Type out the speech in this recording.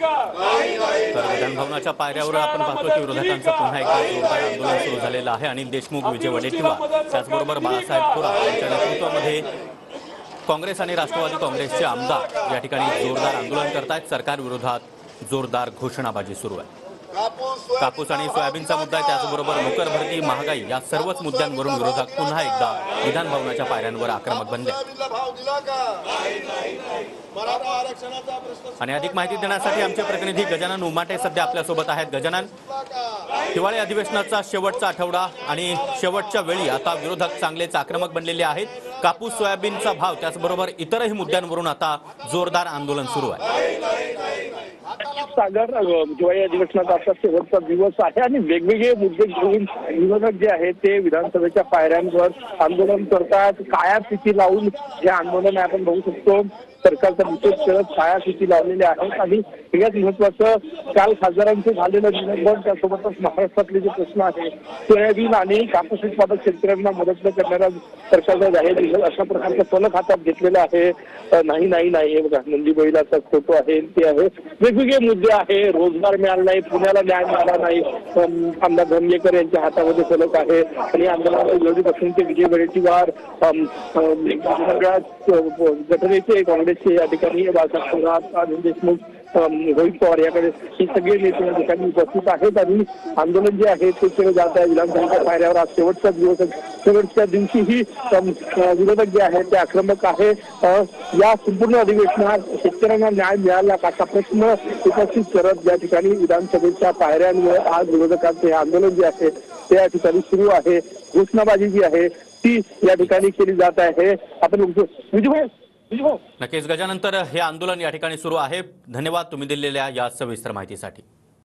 तर विधानभवनाच्या पायऱ्यावर आपण पाहतो की विरोधकांचं पुन्हा एकदा जोरदार आंदोलन सुरू झालेलं आहे। अनिल देशमुख, विजय वडेट्टीवार त्याचबरोबर बाळासाहेब थोरात यांच्या नेतृत्वामध्ये काँग्रेस आणि राष्ट्रवादी काँग्रेसचे आमदार या ठिकाणी जोरदार आंदोलन करतायत। सरकार विरोधात जोरदार घोषणाबाजी सुरू आहे। कापूस आणि सोयाबीनचा मुद्दा आहे, त्याचबरोबर नोकर भरती, महागाई या सर्वच मुद्द्यांवरून विरोधक पुन्हा एकदा विधानभवनाच्या पायऱ्यांवर आक्रमक बनले। आणि अधिक माहिती देण्यासाठी आमचे प्रतिनिधी गजानन उमाटे सध्या आपल्यासोबत आहेत। गजानन, हिवाळी अधिवेशनाचा शेवटचा आठवडा आणि शेवटच्या वेळी आता विरोधक चांगलेच आक्रमक बनलेले आहेत। कापूस सोयाबीनचा भाव त्याचबरोबर इतरही मुद्द्यांवरून आता जोरदार आंदोलन सुरू आहे। सागर, हिवाळी अधिवेशनाचा आता शेवटचा दिवस आहे आणि वेगवेगळे मुद्दे घेऊन विरोधक जे आहेत ते विधानसभेच्या पायऱ्यांवर आंदोलन करतात। काळ्या फिती लावून हे आंदोलन आपण बघू शकतो। सरकारचा निषेध करत काळ्या फिती लावलेले आहेत आणि सगळ्यात महत्वाचं काल खासदारांचं झालेलं निलंबन, त्यासोबतच महाराष्ट्रातले जे प्रश्न आहेत सोयाबीन आणि कापूस उत्पादक शेतकऱ्यांना मदत न करणारा सरकारचा जाहीर अशा प्रकारचा फलक हातात घेतलेला आहे। नाही नाही नाही हे बघा, नंदी बैलाचा फोटो आहे, ते आहे। वेगवेगळे मुद्दे आहे। रोजगार मिळाला नाही, पुण्याला न्याय मिळाला नाही, आमदार धनगेकर यांच्या हातामध्ये फलक आहे आणि आंदोलनात विरोधी पक्षांचे विजय वडेट्टीवार, गटनेते काँग्रेसचे या ठिकाणी बाळासाहेब थोरात, अनिल देशमुख, रोहित पवार याकडे हे सगळे नेते या ठिकाणी उपस्थित आहेत आणि आंदोलन जे आहे ते केलं जात आहे। विधानसभेच्या पायऱ्यावर आज शेवटचा दिवस, शेवटच्या दिवशीही विरोधक जे आहेत ते आक्रमक आहे। या संपूर्ण अधिवेशनात शेतकऱ्यांना न्याय मिळाला का असा प्रश्न उपस्थित करत या ठिकाणी विधानसभेच्या पायऱ्यांवर आज विरोधकांचे हे आंदोलन जे आहे ते या ठिकाणी सुरू आहे। घोषणाबाजी जी आहे ती या ठिकाणी केली जात आहे। आपण विजय नक्कीच गजानन, तर हे आंदोलन या ठिकाणी सुरू आहे। धन्यवाद तुम्ही दिलेल्या या सविस्तर माहितीसाठी।